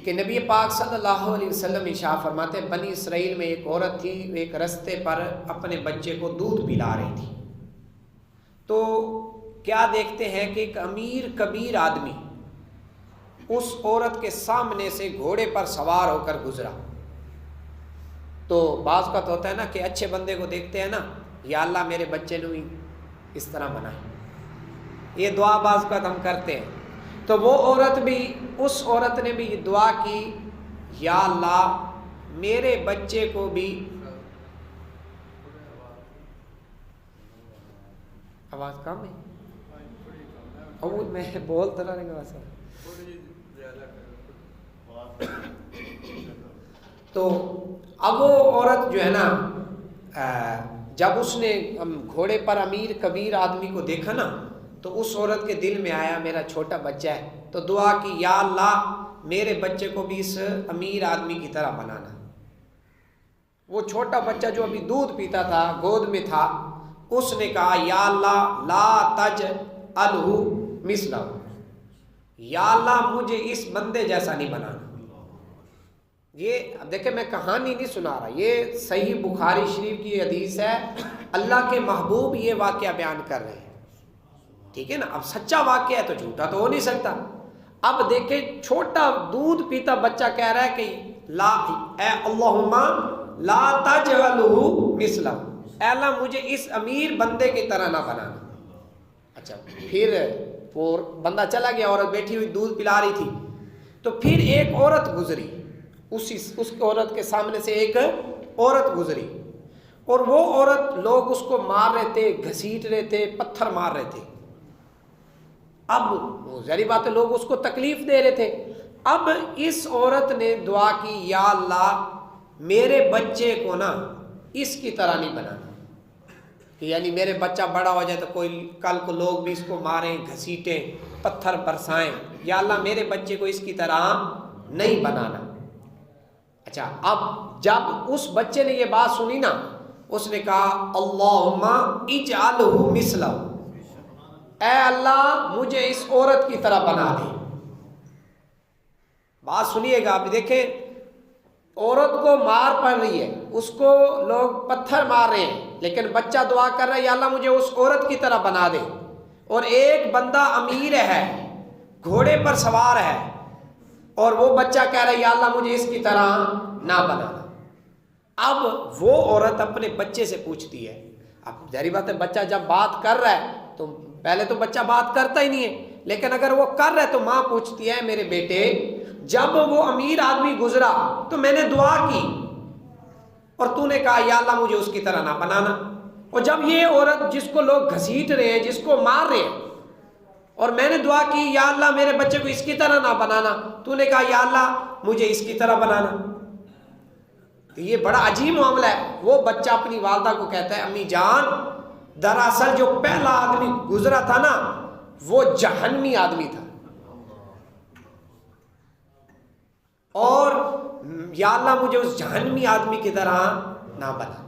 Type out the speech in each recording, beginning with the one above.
کہ نبی پاک صلی اللہ علیہ وسلم ارشاد فرماتے ہیں بنی اسرائیل میں ایک عورت تھی، ایک رستے پر اپنے بچے کو دودھ پلا رہی تھی، تو کیا دیکھتے ہیں کہ ایک امیر کبیر آدمی اس عورت کے سامنے سے گھوڑے پر سوار ہو کر گزرا۔ تو بعض اوقات ہوتا ہے نا کہ اچھے بندے کو دیکھتے ہیں نا، یا اللہ میرے بچے نے اس طرح بنائے، یہ دعا بعض اوقات ہم کرتے ہیں۔ تو وہ عورت بھی، اس عورت نے بھی یہ دعا کی، یا اللہ میرے بچے کو بھی، آواز کم ہے اور میں بولتا رہنے گا سر۔ تو اب وہ عورت جو ہے نا، جب اس نے گھوڑے پر امیر کبیر آدمی کو دیکھا نا، تو اس عورت کے دل میں آیا میرا چھوٹا بچہ ہے، تو دعا کی یا اللہ میرے بچے کو بھی اس امیر آدمی کی طرح بنانا۔ وہ چھوٹا بچہ جو ابھی دودھ پیتا تھا، گود میں تھا، اس نے کہا یا اللہ لا تجعلہ مثلہ، یا اللہ مجھے اس بندے جیسا نہیں بنانا۔ یہ اب دیکھیں میں کہانی نہیں سنا رہا، یہ صحیح بخاری شریف کی حدیث ہے، اللہ کے محبوب یہ واقعہ بیان کر رہے ہیں، ٹھیک ہے نا۔ اب سچا واقعہ ہے تو جھوٹا تو ہو نہیں سکتا۔ اب دیکھیں چھوٹا دودھ پیتا بچہ کہہ رہا ہے کہ لا اے اللہم لا تجعلہ مثلہ، اے اللہ مجھے اس امیر بندے کی طرح نہ بنانا۔ اچھا پھر وہ بندہ چلا گیا، عورت بیٹھی ہوئی دودھ پلا رہی تھی، تو پھر ایک عورت گزری، اس عورت کے سامنے سے ایک عورت گزری، اور وہ عورت لوگ اس کو مار رہے تھے، گھسیٹ رہے تھے، پتھر مار رہے تھے۔ اب ظاہری بات ہے لوگ اس کو تکلیف دے رہے تھے۔ اب اس عورت نے دعا کی یا اللہ میرے بچے کو نا اس کی طرح نہیں بنانا، کہ یعنی میرے بچہ بڑا ہو جائے تو کوئی کل کو لوگ بھی اس کو ماریں، گھسیٹیں، پتھر برسائیں، یا اللہ میرے بچے کو اس کی طرح نہیں بنانا۔ اچھا اب جب اس بچے نے یہ بات سنی نا، اس نے کہا اللہم اجعلہ مثلہ، اے اللہ مجھے اس عورت کی طرح بنا دے۔ بات سنیے گا، اب دیکھیں عورت کو مار پڑ رہی ہے، اس کو لوگ پتھر مار رہے ہیں، لیکن بچہ دعا کر رہا ہے یا اللہ مجھے اس عورت کی طرح بنا دے۔ اور ایک بندہ امیر ہے، گھوڑے پر سوار ہے، اور وہ بچہ کہہ رہا ہے یا اللہ مجھے اس کی طرح نہ بنانا۔ اب وہ عورت اپنے بچے سے پوچھتی ہے، اب ظاہری بات ہے بچہ جب بات کر رہا ہے تو پہلے تو بچہ بات کرتا ہی نہیں ہے، لیکن اگر وہ کر رہا ہے تو ماں پوچھتی ہے میرے بیٹے جب وہ امیر آدمی گزرا تو میں نے دعا کی اور تو نے کہا یا اللہ مجھے اس کی طرح نہ بنانا، اور جب یہ عورت جس کو لوگ گھسیٹ رہے ہیں، جس کو مار رہے ہیں، اور میں نے دعا کی یا اللہ میرے بچے کو اس کی طرح نہ بنانا، تو نے کہا یا اللہ مجھے اس کی طرح بنانا۔ تو یہ بڑا عجیب معاملہ ہے۔ وہ بچہ اپنی والدہ کو کہتا ہے امی جان دراصل جو پہلا آدمی گزرا تھا نا وہ جہنمی آدمی تھا، اور یا اللہ مجھے اس جہنمی آدمی کی طرح نہ بنا۔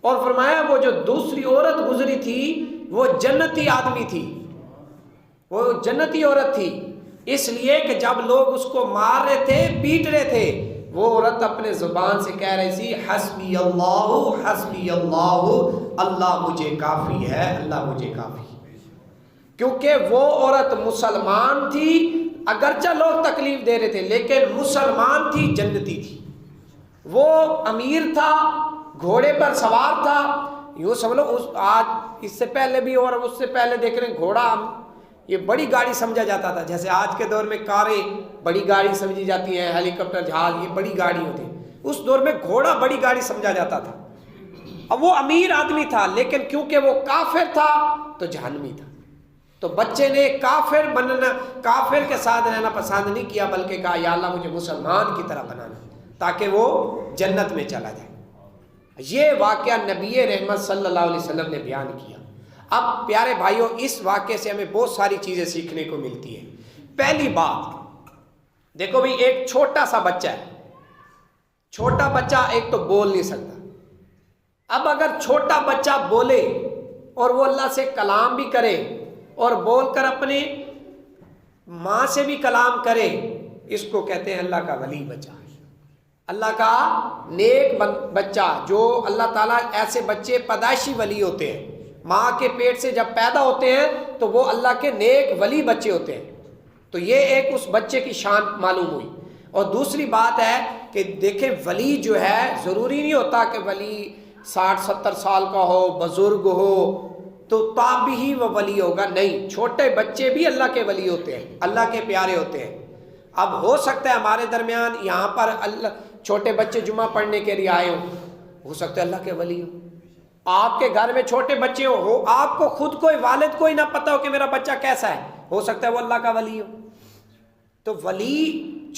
اور فرمایا وہ جو دوسری عورت گزری تھی وہ جنتی آدمی تھی، وہ جنتی عورت تھی، اس لیے کہ جب لوگ اس کو مار رہے تھے، پیٹ رہے تھے، وہ عورت اپنے زبان سے کہہ رہی تھی حسبی اللہ، اللہ مجھے کافی ہے، اللہ مجھے کافی ہے۔ کیونکہ وہ عورت مسلمان تھی، اگرچہ لوگ تکلیف دے رہے تھے لیکن مسلمان تھی، جنتی تھی۔ وہ امیر تھا، گھوڑے پر سوار تھا، یوں سمجھ لو آج اس سے پہلے بھی اور اس سے پہلے دیکھ رہے ہیں گھوڑا یہ بڑی گاڑی سمجھا جاتا تھا، جیسے آج کے دور میں کاریں بڑی گاڑی سمجھی جاتی ہیں، ہیلی کاپٹر، جہاز یہ بڑی گاڑی ہوتی ہیں، اس دور میں گھوڑا بڑی گاڑی سمجھا جاتا تھا۔ اب وہ امیر آدمی تھا لیکن کیونکہ وہ کافر تھا تو جہنمی تھا، تو بچے نے کافر بننا، کافر کے ساتھ رہنا پسند نہیں کیا، بلکہ کہا یا اللہ مجھے مسلمان کی طرح بنانا تاکہ وہ جنت میں چلا جائے۔ یہ واقعہ نبی رحمت صلی اللہ علیہ وسلم نے بیان کیا۔ اب پیارے بھائیوں اس واقعے سے ہمیں بہت ساری چیزیں سیکھنے کو ملتی ہیں۔ پہلی بات دیکھو بھئی، ایک چھوٹا سا بچہ ہے، چھوٹا بچہ ایک تو بول نہیں سکتا، اب اگر چھوٹا بچہ بولے اور وہ اللہ سے کلام بھی کرے اور بول کر اپنے ماں سے بھی کلام کرے اس کو کہتے ہیں اللہ کا ولی بچہ، اللہ کا نیک بچہ. جو اللہ تعالیٰ ایسے بچے پیدائشی ولی ہوتے ہیں، ماں کے پیٹ سے جب پیدا ہوتے ہیں تو وہ اللہ کے نیک ولی بچے ہوتے ہیں. تو یہ ایک اس بچے کی شان معلوم ہوئی. اور دوسری بات ہے کہ دیکھیں ولی جو ہے ضروری نہیں ہوتا کہ ولی 60-70 سال کا ہو، بزرگ ہو تو تب ہی وہ ولی ہوگا. نہیں، چھوٹے بچے بھی اللہ کے ولی ہوتے ہیں، اللہ کے پیارے ہوتے ہیں. اب ہو سکتا ہے ہمارے درمیان یہاں پر چھوٹے بچے جمعہ پڑھنے کے لیے آئے ہو سکتا ہے اللہ کے ولی ہو. آپ کے گھر میں چھوٹے بچے ہو، آپ کو خود کوئی والد کوئی نہ پتا ہو کہ میرا بچہ کیسا ہے، ہو سکتا ہے وہ اللہ کا ولی ہو. تو ولی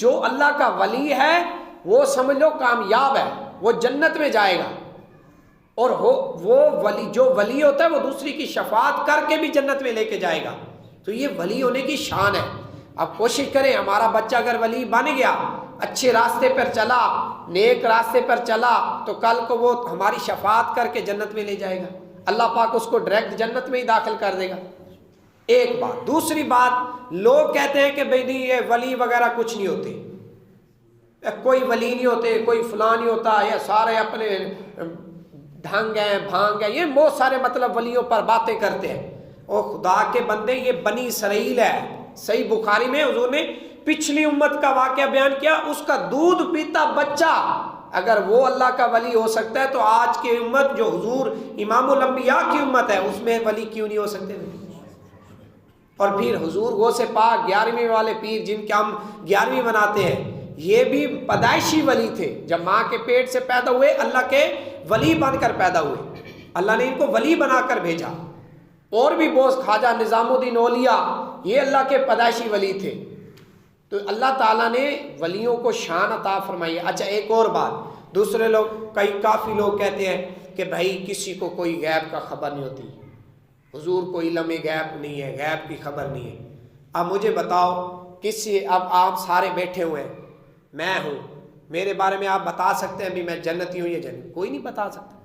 جو اللہ کا ولی ہے وہ سمجھ لو کامیاب ہے، وہ جنت میں جائے گا. اور وہ ولی جو ولی ہوتا ہے وہ دوسری کی شفاعت کر کے بھی جنت میں لے کے جائے گا. تو یہ ولی ہونے کی شان ہے. اب کوشش کریں ہمارا بچہ اگر ولی بن گیا، اچھے راستے پر چلا، نیک راستے پر چلا، تو کل کو وہ ہماری شفاعت کر کے جنت میں لے جائے گا. اللہ پاک اس کو ڈائریکٹ جنت میں ہی داخل کر دے گا. ایک بات. دوسری بات، لوگ کہتے ہیں کہ بھئی نہیں یہ ولی وغیرہ کچھ نہیں ہوتے، کوئی ولی نہیں ہوتے، کوئی فلاں نہیں ہوتا، یہ سارے اپنے ڈھنگ ہیں، بھانگ ہیں، یہ بہت سارے مطلب ولیوں پر باتیں کرتے ہیں. اور خدا کے بندے، یہ بنی اسرائیل ہے. صحیح بخاری میں حضور نے پچھلی امت کا واقعہ بیان کیا. اس کا دودھ پیتا بچہ اگر وہ اللہ کا ولی ہو سکتا ہے تو آج کی امت جو حضور امام الانبیاء کی امت ہے اس میں ولی کیوں نہیں ہو سکتے؟ اور پھر حضور غوث پاک 11ویں والے پیر جن کے ہم 11ویں مناتے ہیں، یہ بھی پیدائشی ولی تھے. جب ماں کے پیٹ سے پیدا ہوئے اللہ کے ولی بن کر پیدا ہوئے، اللہ نے ان کو ولی بنا کر بھیجا. اور بھی بہت، خواجہ نظام الدین اولیاء یہ اللہ کے پیدائشی ولی تھے. تو اللہ تعالیٰ نے ولیوں کو شان عطا فرمائی ہے. اچھا ایک اور بات، دوسرے لوگ کافی لوگ کہتے ہیں کہ بھائی کسی کو کوئی غیب کا خبر نہیں ہوتی، حضور کو علم غیب نہیں ہے، غیب کی خبر نہیں ہے. اب مجھے بتاؤ اب آپ سارے بیٹھے ہوئے ہیں، میں ہوں، میرے بارے میں آپ بتا سکتے ہیں بھی میں جنتی ہوں یا جنتی؟ کوئی نہیں بتا سکتا.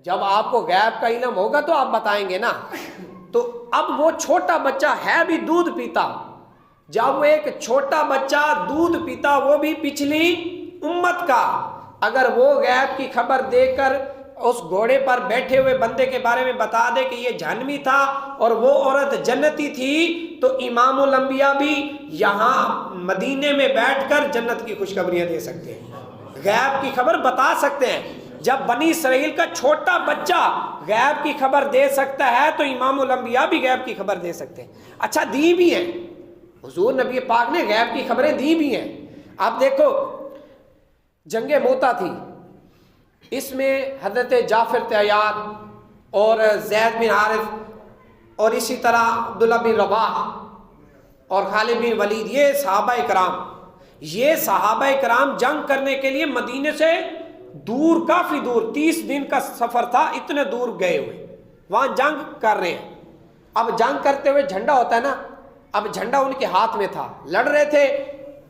جب آپ کو غیب کا علم ہوگا تو آپ بتائیں گے نا. تو اب وہ چھوٹا بچہ ہے بھی دودھ پیتا، جب وہ ایک چھوٹا بچہ دودھ پیتا وہ بھی پچھلی امت کا، اگر وہ غیب کی خبر دے کر اس گھوڑے پر بیٹھے ہوئے بندے کے بارے میں بتا دے کہ یہ جہنمی تھا اور وہ عورت جنتی تھی، تو امام الانبیاء بھی یہاں مدینے میں بیٹھ کر جنت کی خوشخبریاں دے سکتے ہیں، غیب کی خبر بتا سکتے ہیں. جب بنی اسرائیل کا چھوٹا بچہ غیب کی خبر دے سکتا ہے تو امام الانبیاء بھی غیب کی خبر دے سکتے ہیں. اچھا دی بھی ہیں، حضور نبی پاک نے غیب کی خبریں دی بھی ہیں. آپ دیکھو جنگ موتا تھی، اس میں حضرت جعفر طیار اور زید بن حارث اور اسی طرح عبداللہ بن رواح اور خالد بن ولید، یہ صحابہ کرام جنگ کرنے کے لیے مدینے سے دور، کافی دور، 30 دن کا سفر تھا، اتنے دور گئے ہوئے وہاں جنگ کر رہے ہیں. اب جنگ کرتے ہوئے جھنڈا ہوتا ہے نا، اب جھنڈا ان کے ہاتھ میں تھا، لڑ رہے تھے.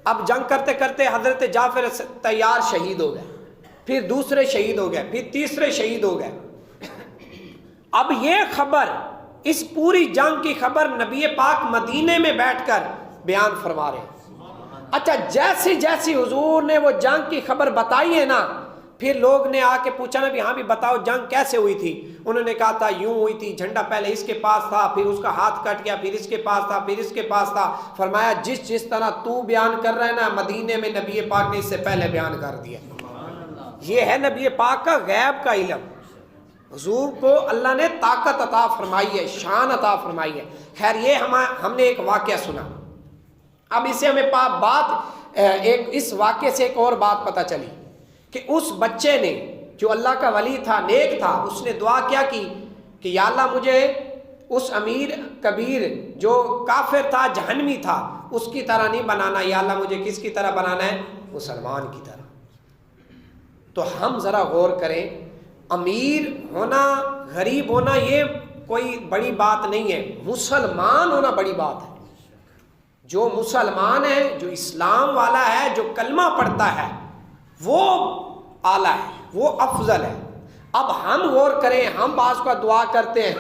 اب جنگ کرتے کرتے حضرت جعفر طیار شہید ہو گئے، پھر دوسرے شہید ہو گئے، پھر تیسرے شہید ہو گئے. اب یہ خبر، اس پوری جنگ کی خبر نبی پاک مدینے میں بیٹھ کر بیان فرما رہے ہیں. اچھا جیسی جیسی حضور نے وہ جنگ کی خبر بتائی ہے نا، پھر لوگ نے آ کے پوچھا نا بھی ہاں بھی بتاؤ جنگ کیسے ہوئی تھی؟ انہوں نے کہا تھا یوں ہوئی تھی، جھنڈا پہلے اس کے پاس تھا، پھر اس کا ہاتھ کٹ گیا، پھر اس کے پاس تھا، پھر اس کے پاس تھا. فرمایا جس طرح تو بیان کر رہا ہے نا، مدینے میں نبی پاک نے اس سے پہلے بیان کر دیا. یہ ہے نبی پاک کا غیب کا علم. حضور کو اللہ نے طاقت عطا فرمائی ہے، شان عطا فرمائی ہے. خیر یہ ہم نے ایک واقعہ سنا، اب اسے ہمیں اس واقعے سے ایک اور بات پتہ چلی کہ اس بچے نے جو اللہ کا ولی تھا، نیک تھا، اس نے دعا کیا کی کہ یا اللہ مجھے اس امیر کبیر جو کافر تھا، جہنمی تھا، اس کی طرح نہیں بنانا، یا اللہ مجھے کس کی طرح بنانا ہے؟ مسلمان کی طرح. تو ہم ذرا غور کریں، امیر ہونا، غریب ہونا یہ کوئی بڑی بات نہیں ہے، مسلمان ہونا بڑی بات ہے. جو مسلمان ہے، جو اسلام والا ہے، جو کلمہ پڑھتا ہے، وہ اعلیٰ ہے، وہ افضل ہے. اب ہم غور کریں، ہم بعض کا دعا کرتے ہیں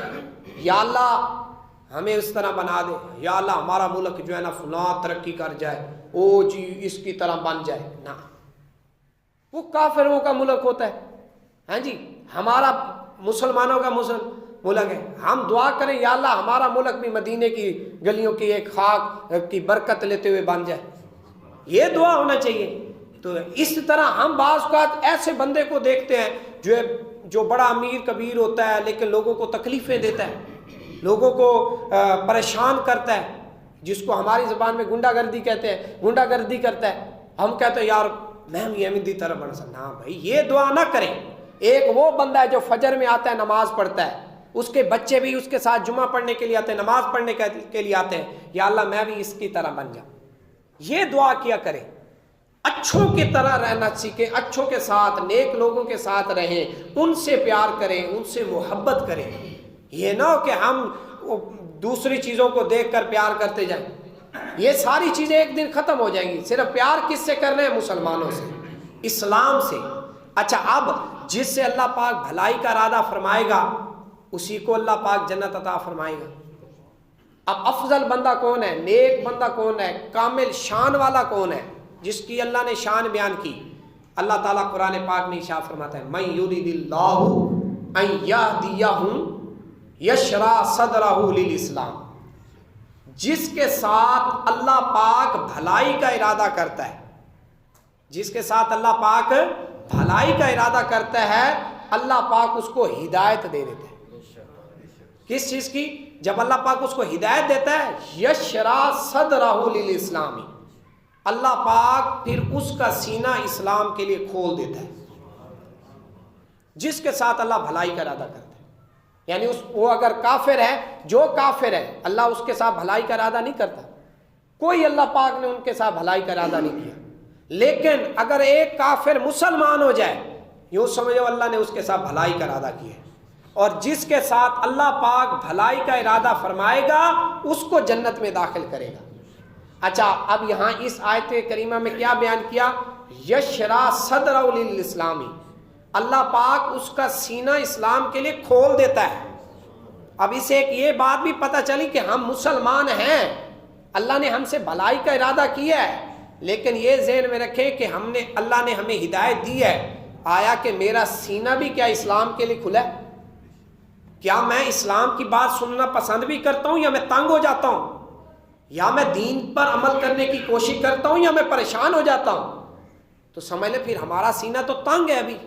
یا اللہ ہمیں اس طرح بنا دے، یا اللہ ہمارا ملک جو ہے نا فلاں ترقی کر جائے، او جی اس کی طرح بن جائے، نہ، وہ کافروں کا ملک ہوتا ہے. ہاں جی، ہمارا مسلمانوں کا ملک ہے. ہم دعا کریں یا اللہ ہمارا ملک بھی مدینے کی گلیوں کی ایک خاک کی برکت لیتے ہوئے بن جائے، یہ دعا ہونا چاہیے. تو اس طرح ہم بعض اوقات ایسے بندے کو دیکھتے ہیں جو بڑا امیر کبیر ہوتا ہے لیکن لوگوں کو تکلیفیں دیتا ہے، لوگوں کو پریشان کرتا ہے، جس کو ہماری زبان میں گنڈا گردی کہتے ہیں، گنڈا گردی کرتا ہے. ہم کہتے ہیں یار میں بھی احمدی طرح بن سکتا. ہاں بھائی یہ دعا نہ کریں. ایک وہ بندہ ہے جو فجر میں آتا ہے نماز پڑھتا ہے، اس کے بچے بھی اس کے ساتھ جمعہ پڑھنے کے لیے آتے ہیں، نماز پڑھنے کے لیے آتے ہیں، یا اللہ میں بھی اس کی طرح بن جاؤں. یہ دعا کیا کریں. اچھوں کی طرح رہنا سیکھیں، اچھوں کے ساتھ، نیک لوگوں کے ساتھ رہیں، ان سے پیار کریں، ان سے محبت کریں. یہ نہ ہو کہ ہم دوسری چیزوں کو دیکھ کر پیار کرتے جائیں. یہ ساری چیزیں ایک دن ختم ہو جائیں گی. صرف پیار کس سے کرنا ہے؟ مسلمانوں سے، اسلام سے. اچھا، اب جس سے اللہ پاک بھلائی کا ارادہ فرمائے گا اسی کو اللہ پاک جنت عطا فرمائے گا. اب افضل بندہ کون ہے؟ نیک بندہ کون ہے؟ کامل شان والا کون ہے جس کی اللہ نے شان بیان کی؟ اللہ تعالیٰ قرآن پاک میں ارشاد فرماتا ہے من یرید اللہ ان یہدیہ یشرح صدرہ للاسلام. جس کے ساتھ اللہ پاک بھلائی کا ارادہ کرتا ہے، جس کے ساتھ اللہ پاک بھلائی کا ارادہ کرتا ہے، اللہ پاک اس کو ہدایت دے دیتا ہے. کس چیز کی؟ جب اللہ پاک اس کو ہدایت دیتا ہے، یشرح صدرہ للاسلام، اللہ پاک پھر اس کا سینہ اسلام کے لیے کھول دیتا ہے. جس کے ساتھ اللہ بھلائی کا ارادہ کرتا ہے، یعنی وہ اگر کافر ہے، جو کافر ہے اللہ اس کے ساتھ بھلائی کا ارادہ نہیں کرتا. کوئی اللہ پاک نے ان کے ساتھ بھلائی کا ارادہ نہیں کیا. لیکن اگر ایک کافر مسلمان ہو جائے، یوں سمجھو اللہ نے اس کے ساتھ بھلائی کا ارادہ کیا ہے. اور جس کے ساتھ اللہ پاک بھلائی کا ارادہ فرمائے گا اس کو جنت میں داخل کرے گا. اچھا، اب یہاں اس آیت کریمہ میں کیا بیان کیا؟ یشرح صدرہ للاسلام، اللہ پاک اس کا سینہ اسلام کے لیے کھول دیتا ہے. اب اسے ایک یہ بات بھی پتہ چلی کہ ہم مسلمان ہیں، اللہ نے ہم سے بھلائی کا ارادہ کیا ہے، لیکن یہ ذہن میں رکھیں کہ اللہ نے ہمیں ہدایت دی ہے. آیا کہ میرا سینہ بھی کیا اسلام کے لیے کھلا ہے؟ کیا میں اسلام کی بات سننا پسند بھی کرتا ہوں یا میں تنگ ہو جاتا ہوں؟ یا میں دین پر عمل کرنے کی کوشش کرتا ہوں یا میں پریشان ہو جاتا ہوں؟ تو سمجھ لیں پھر ہمارا سینہ تو تنگ ہے. ابھی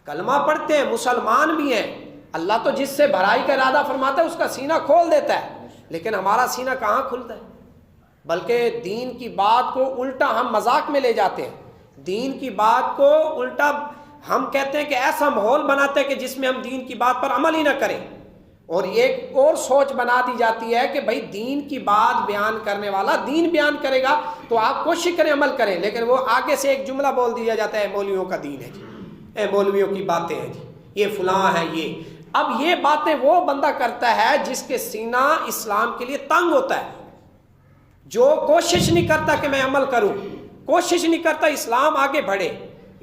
کلمہ پڑھتے ہیں، مسلمان بھی ہیں، اللہ تو جس سے بھلائی کا ارادہ فرماتا ہے اس کا سینہ کھول دیتا ہے، لیکن ہمارا سینہ کہاں کھلتا ہے؟ بلکہ دین کی بات کو الٹا ہم مذاق میں لے جاتے ہیں. دین کی بات کو الٹا ہم کہتے ہیں کہ ایسا ماحول بناتے ہیں کہ جس میں ہم دین کی بات پر عمل ہی نہ کریں. اور ایک اور سوچ بنا دی جاتی ہے کہ بھائی دین کی بات بیان کرنے والا دین بیان کرے گا تو آپ کوشش کریں عمل کریں، لیکن وہ آگے سے ایک جملہ بول دیا جاتا ہے مولویوں کا دین ہے جی، اے مولویوں کی باتیں ہیں جی، یہ فلاں ہے یہ. اب یہ باتیں وہ بندہ کرتا ہے جس کے سینہ اسلام کے لیے تنگ ہوتا ہے، جو کوشش نہیں کرتا کہ میں عمل کروں، کوشش نہیں کرتا اسلام آگے بڑھے.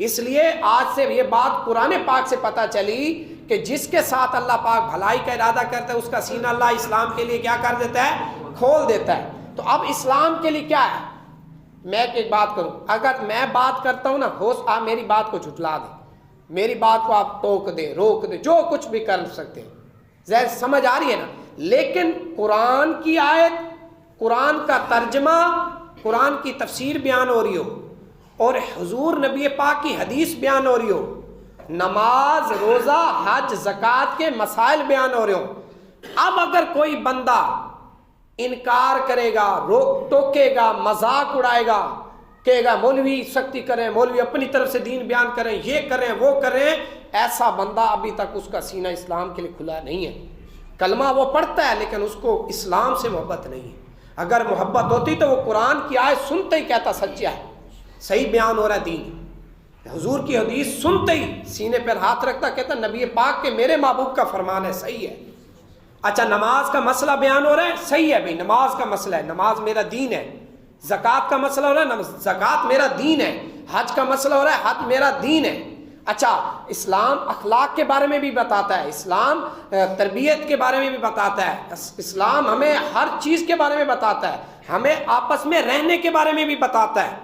اس لیے آج سے یہ بات قرآن پاک سے پتہ چلی کہ جس کے ساتھ اللہ پاک بھلائی کا ارادہ کرتا ہے اس کا سینہ اللہ اسلام کے لیے کیا کر دیتا ہے؟ کھول دیتا ہے. تو اب اسلام کے لیے کیا ہے؟ میں ایک بات کروں، اگر میں بات کرتا ہوں نا، آپ میری بات کو جھٹلا دیں، میری بات کو آپ ٹوک دیں، روک دیں، جو کچھ بھی کر سکتے ہیں، ظاہر سمجھ آ رہی ہے نا. لیکن قرآن کی آیت، قرآن کا ترجمہ، قرآن کی تفسیر بیان ہو رہی ہو اور حضور نبی پاک کی حدیث بیان ہو رہی ہو، نماز، روزہ، حج، زکوٰۃ کے مسائل بیان ہو رہے ہوں، اب اگر کوئی بندہ انکار کرے گا، روک ٹوکے گا، مذاق اڑائے گا، کہے گا مولوی سختی کریں، مولوی اپنی طرف سے دین بیان کریں، یہ کریں وہ کریں، ایسا بندہ ابھی تک اس کا سینہ اسلام کے لیے کھلا نہیں ہے. کلمہ وہ پڑھتا ہے لیکن اس کو اسلام سے محبت نہیں ہے. اگر محبت ہوتی تو وہ قرآن کی آیت سنتے ہی کہتا سچا ہے، صحیح بیان ہو رہا ہے دین. حضور کی حدیث سنتے ہی سینے پر ہاتھ رکھتا، کہتا نبی پاک کے میرے محبوب کا فرمان ہے، صحیح ہے. اچھا، نماز کا مسئلہ بیان ہو رہا ہے، صحیح ہے بھائی، نماز کا مسئلہ ہے، نماز میرا دین ہے. زکوٰۃ کا مسئلہ ہو رہا ہے، زکوٰۃ میرا دین ہے. حج کا مسئلہ ہو رہا ہے، حج میرا دین ہے. اچھا اسلام اخلاق کے بارے میں بھی بتاتا ہے، اسلام تربیت کے بارے میں بھی بتاتا ہے، اسلام ہمیں ہر چیز کے بارے میں بتاتا ہے، ہمیں آپس میں رہنے کے بارے میں بھی بتاتا ہے۔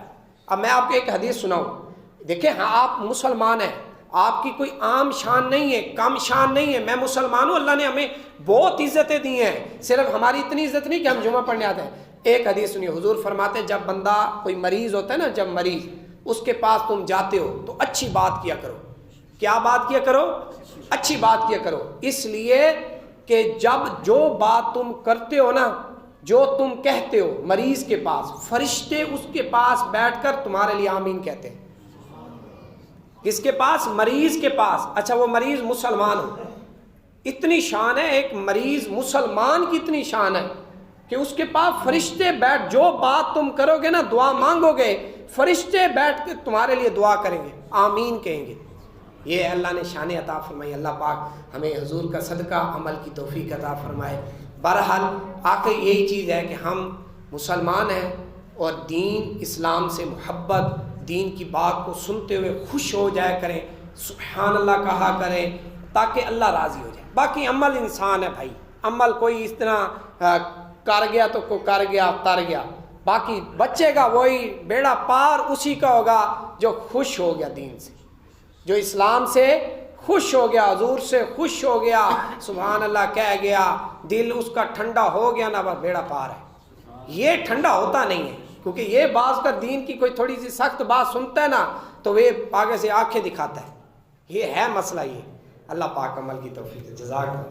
اب میں آپ کو ایک حدیث سناؤں، دیکھیں ہاں آپ مسلمان ہیں، آپ کی کوئی عام شان نہیں ہے، کم شان نہیں ہے، میں مسلمان ہوں، اللہ نے ہمیں بہت عزتیں دی ہیں، صرف ہماری اتنی عزت نہیں کہ ہم جمعہ پڑھنے آتے ہیں۔ ایک حدیث سنیے، حضور فرماتے ہیں جب بندہ کوئی مریض ہوتا ہے نا، جب مریض اس کے پاس تم جاتے ہو تو اچھی بات کیا کرو۔ کیا بات کیا کرو؟ اچھی بات کیا کرو، اس لیے کہ جب جو بات تم کرتے ہو نا، جو تم کہتے ہو مریض کے پاس، فرشتے اس کے پاس بیٹھ کر تمہارے لیے آمین کہتے ہیں۔ کس کے پاس؟ مریض کے پاس۔ اچھا وہ مریض مسلمان ہو، اتنی شان ہے ایک مریض مسلمان کی، اتنی شان ہے کہ اس کے پاس فرشتے بیٹھ، جو بات تم کرو گے نا، دعا مانگو گے، فرشتے بیٹھ کے تمہارے لیے دعا کریں گے، آمین کہیں گے۔ یہ اللہ نے شان عطا فرمائی۔ اللہ پاک ہمیں حضور کا صدقہ عمل کی توفیق عطا فرمائے۔ بہرحال آخر یہی چیز ہے کہ ہم مسلمان ہیں اور دین اسلام سے محبت، دین کی بات کو سنتے ہوئے خوش ہو جایا کریں، سبحان اللہ کہا کریں تاکہ اللہ راضی ہو جائے۔ باقی عمل انسان ہے بھائی، عمل کوئی اس طرح کر گیا تو کوئی کر گیا تر گیا، باقی بچے گا وہی بیڑا پار اسی کا ہوگا جو خوش ہو گیا دین سے، جو اسلام سے خوش ہو گیا، حضور سے خوش ہو گیا، سبحان اللہ کہہ گیا، دل اس کا ٹھنڈا ہو گیا نا، بس بیڑا پار ہے۔ یہ ٹھنڈا ہوتا نہیں ہے، کیونکہ یہ بعض کا دین کی کوئی تھوڑی سی سخت بات سنتا ہے نا تو وہ آگے سے آنکھیں دکھاتا ہے، یہ ہے مسئلہ۔ یہ اللہ پاک عمل کی توفیق۔ جزاک اللہ۔